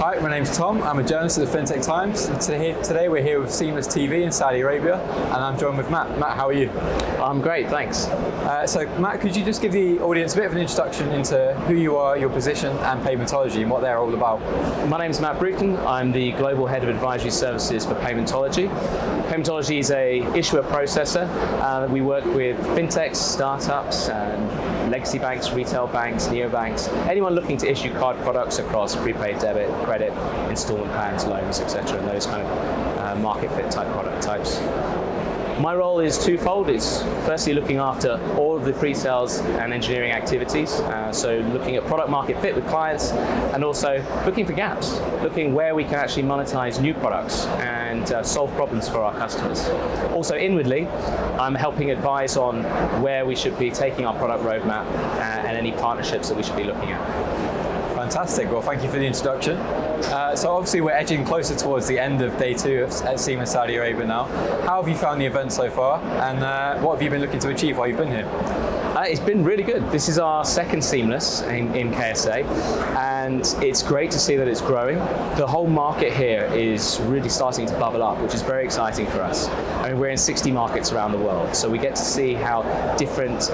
Hi, my name's Tom. I'm a journalist at the Fintech Times. Today we're here with Seamless TV in Saudi Arabia, and I'm joined with Matt. Matt, how are you? I'm great, thanks. So Matt, could you just give the audience a bit of an introduction into who you are, your position, and Paymentology, and what they're all about? My name's Matt Bruton. I'm the Global Head of Advisory Services for Paymentology. Paymentology is a issuer processor. We work with fintechs, startups, and legacy banks, retail banks, neobanks, anyone looking to issue card products across prepaid debit, credit, installment plans, loans, etc., and those kind of market fit type product types. My role is twofold. It's firstly looking after all of the pre-sales and engineering activities, so looking at product market fit with clients, and also looking for gaps, looking where we can actually monetize new products and solve problems for our customers. Also inwardly, I'm helping advise on where we should be taking our product roadmap and any partnerships that we should be looking at. Fantastic. Well, thank you for the introduction. So obviously we're edging closer towards the end of day 2 at Seamless Saudi Arabia now. How have you found the event so far, and what have you been looking to achieve while you've been here? It's been really good. This is our second Seamless in KSA, and it's great to see that it's growing. The whole market here is really starting to bubble up, which is very exciting for us. I mean, we're in 60 markets around the world, so we get to see how different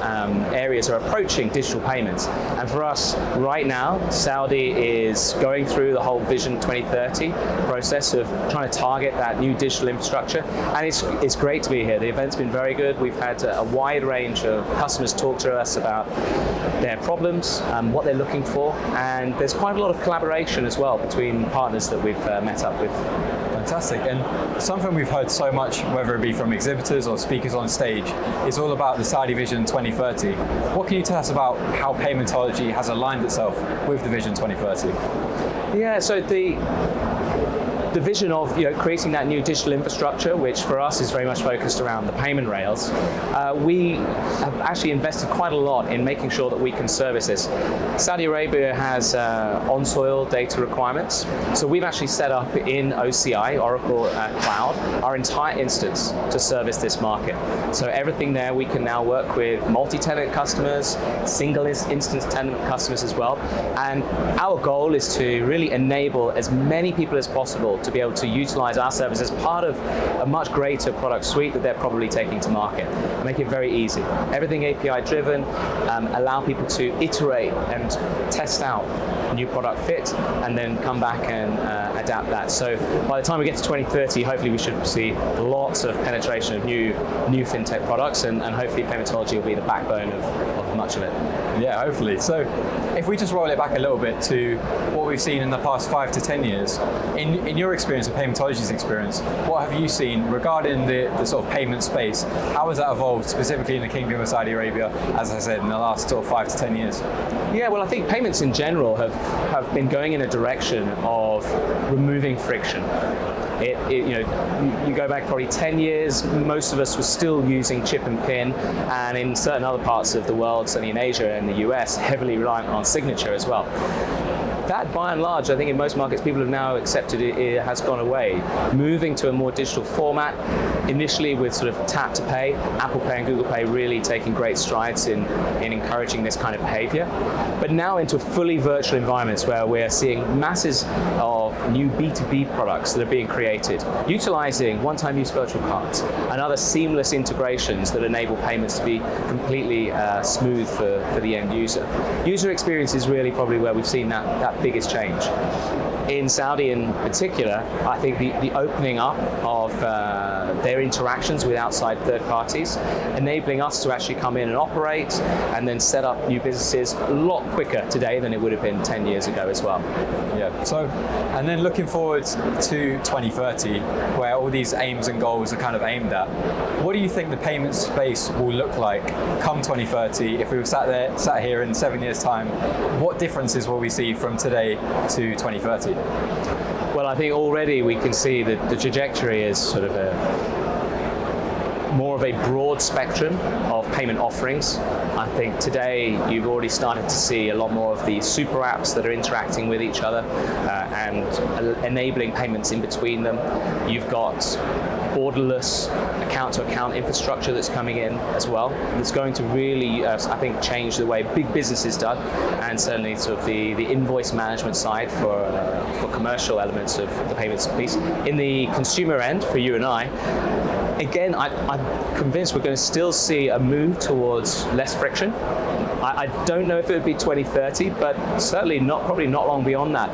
areas are approaching digital payments. And for us, right now, Saudi is going through the whole Vision 2030 process of trying to target that new digital infrastructure, and it's great to be here. The event's been very good. We've had a wide range of customers talk to us about their problems, what they're looking for, and there's quite a lot of collaboration as well between partners that we've met up with. Fantastic. And something we've heard so much, whether it be from exhibitors or speakers on stage, is all about the Saudi Vision 2030. What can you tell us about how Paymentology has aligned itself with the Vision 2030? Yeah, so the vision of creating that new digital infrastructure, which for us is very much focused around the payment rails, we have actually invested quite a lot in making sure that we can service this. Saudi Arabia has on-soil data requirements, so we've actually set up in OCI, Oracle Cloud, our entire instance to service this market. So everything there, we can now work with multi-tenant customers, single instance tenant customers as well, and our goal is to really enable as many people as possible to be able to utilize our service as part of a much greater product suite that they're probably taking to market. Make it very easy. Everything API driven, allow people to iterate and test out new product fit, and then come back and adapt that. So by the time we get to 2030, hopefully we should see lots of penetration of new fintech products, and hopefully Paymentology will be the backbone of much of it. Yeah, hopefully. So if we just roll it back a little bit to what we've seen in the past 5 to 10 years, in your experience, and Paymentology's experience, what have you seen regarding the sort of payment space? How has that evolved specifically in the Kingdom of Saudi Arabia, as I said, in the last sort of 5 to 10 years? Yeah, well, I think payments in general have been going in a direction of removing friction. You go back probably 10 years, most of us were still using chip and pin, and in certain other parts of the world, certainly in Asia and the US, heavily reliant on signature as well. That, by and large, I think in most markets, people have now accepted it has gone away. Moving to a more digital format, initially with sort of tap to pay, Apple Pay and Google Pay really taking great strides in encouraging this kind of behavior. But now into fully virtual environments where we're seeing masses of new B2B products that are being created, utilizing one-time use virtual cards and other seamless integrations that enable payments to be completely smooth for the end user. User experience is really probably where we've seen that biggest change. In Saudi in particular, I think the opening up of their interactions with outside third parties, enabling us to actually come in and operate and then set up new businesses a lot quicker today than it would have been 10 years ago as well. Yeah, so, and then looking forward to 2030, where all these aims and goals are kind of aimed at, what do you think the payment space will look like come 2030? If we were sat here in 7 years' time, what differences will we see from today to 2030? Well, I think already we can see that the trajectory is sort of more of a broad spectrum of payment offerings. I think today you've already started to see a lot more of the super apps that are interacting with each other and enabling payments in between them. You've got borderless account-to-account infrastructure that's coming in as well. It's going to really, I think, change the way big business is done, and certainly sort of the invoice management side for commercial elements of the payments piece. In the consumer end, for you and I, again, I'm convinced we're going to still see a move towards less friction. I don't know if it would be 2030, but certainly probably not long beyond that.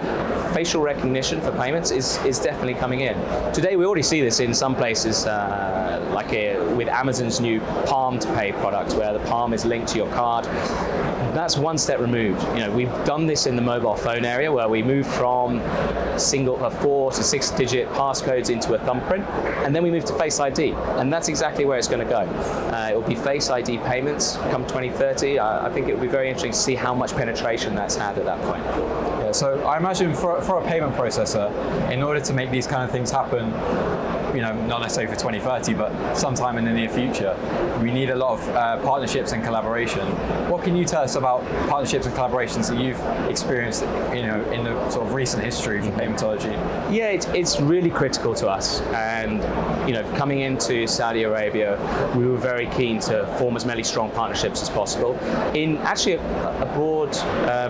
Facial recognition for payments is definitely coming in. Today we already see this in some places, with Amazon's new Palm to Pay product, where the palm is linked to your card. That's one step removed. We've done this in the mobile phone area, where we moved from 4 to 6 digit passcodes into a thumbprint, and then we moved to Face ID, and that's exactly where it's going to go. It will be Face ID payments come 2030. I think it will be very interesting to see how much penetration that's had at that point. Yeah, so I imagine for a payment processor, in order to make these kind of things happen, not necessarily for 2030, but sometime in the near future, we need a lot of partnerships and collaboration. What can you tell us about partnerships and collaborations that you've experienced, in the sort of recent history for Paymentology? Yeah, it's really critical to us. And, coming into Saudi Arabia, we were very keen to form as many strong partnerships as possible in actually a broad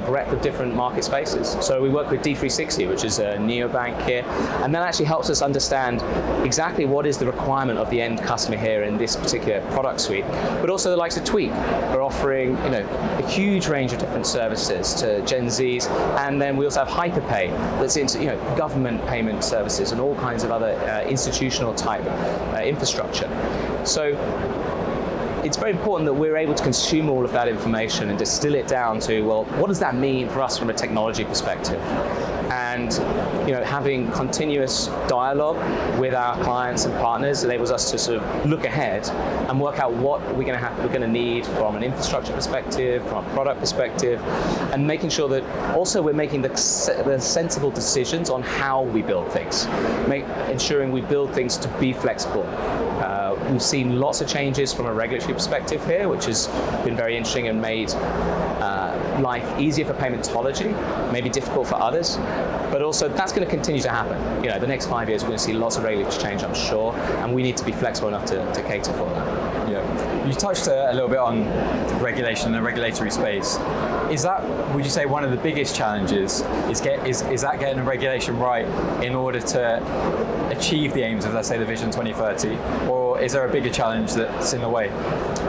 breadth of different market spaces. So we work with D360, which is a neobank here, and that actually helps us understand exactly what is the requirement of the end customer here in this particular product suite, but also the likes of Tweak. We're offering a huge range of different services to Gen Zs, and then we also have Hyperpay that's into government payment services and all kinds of other institutional type infrastructure. So it's very important that we're able to consume all of that information and distill it down to, well, what does that mean for us from a technology perspective? And having continuous dialogue with our clients and partners enables us to sort of look ahead and work out what we're going to need from an infrastructure perspective, from a product perspective, and making sure that also we're making the sensible decisions on how we build things, ensuring we build things to be flexible. We've seen lots of changes from a regulatory perspective here, which has been very interesting and made life easier for Paymentology, maybe difficult for others, but also that's going to continue to happen. The next 5 years we're going to see lots of regulatory change, I'm sure, and we need to be flexible enough to cater for that. Yeah, you touched a little bit on regulation and the regulatory space. Is that, would you say, one of the biggest challenges? Is that getting the regulation right in order to achieve the aims of, let's say, the Vision 2030, or is there a bigger challenge that's in the way?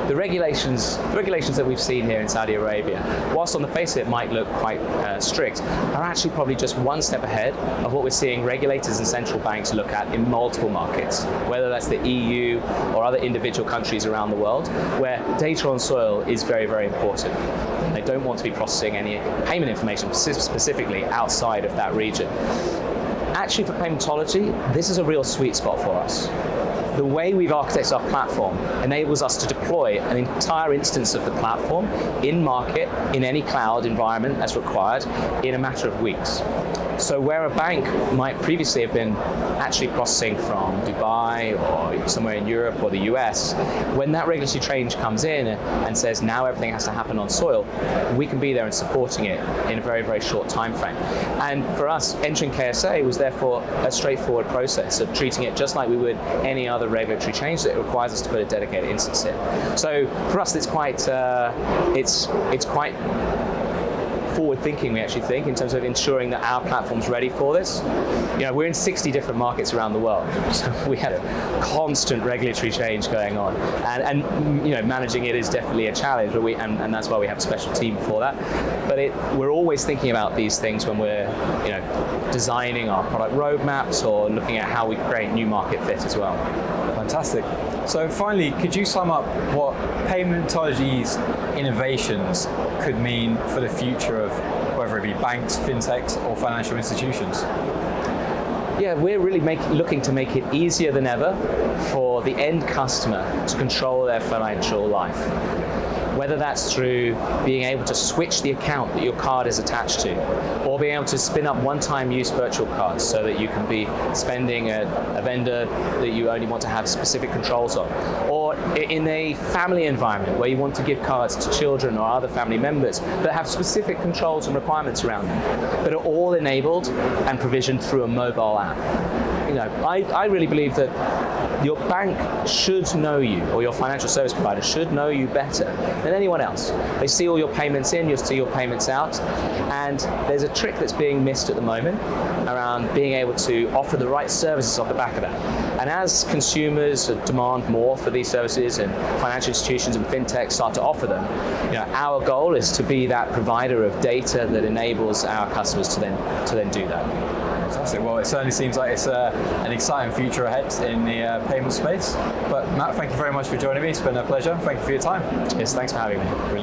The regulations that we've seen here in Saudi Arabia, whilst on the face of it might look quite strict, are actually probably just one step ahead of what we're seeing regulators and central banks look at in multiple markets, whether that's the EU or other individual countries around the world, where data on soil is very, very important. They don't want to be processing any payment information specifically outside of that region. Actually, for Paymentology, this is a real sweet spot for us. The way we've architected our platform enables us to deploy an entire instance of the platform in market, in any cloud environment as required, in a matter of weeks. So where a bank might previously have been actually processing from Dubai or somewhere in Europe or the US, when that regulatory change comes in and says now everything has to happen on soil, we can be there and supporting it in a very, very short time frame. And for us, entering KSA was therefore a straightforward process of treating it just like we would any other regulatory change that requires us to put a dedicated instance in. So for us, it's quite forward thinking, we actually think, in terms of ensuring that our platform's ready for this. We're in 60 different markets around the world, so we have constant regulatory change going on, and managing it is definitely a challenge, but and that's why we have a special team for that. But we're always thinking about these things when we're designing our product roadmaps or looking at how we create new market fit as well. Fantastic. So finally, could you sum up what Paymentology's innovations could mean for the future of whether it be banks, fintechs, or financial institutions? Yeah, we're really looking to make it easier than ever for the end customer to control their financial life. Whether that's through being able to switch the account that your card is attached to, or being able to spin up one-time use virtual cards so that you can be spending a vendor that you only want to have specific controls on, or in a family environment where you want to give cards to children or other family members that have specific controls and requirements around them, but are all enabled and provisioned through a mobile app. I really believe that your bank should know you, or your financial service provider should know you better than anyone else. They see all your payments in, you see your payments out, and there's a trick that's being missed at the moment around being able to offer the right services off the back of that. And as consumers demand more for these services and financial institutions and fintechs start to offer them, our goal is to be that provider of data that enables our customers to then do that. Fantastic. Well, it certainly seems like it's an exciting future ahead in the payment space. But Matt, thank you very much for joining me. It's been a pleasure. Thank you for your time. Yes, thanks for having me. Brilliant.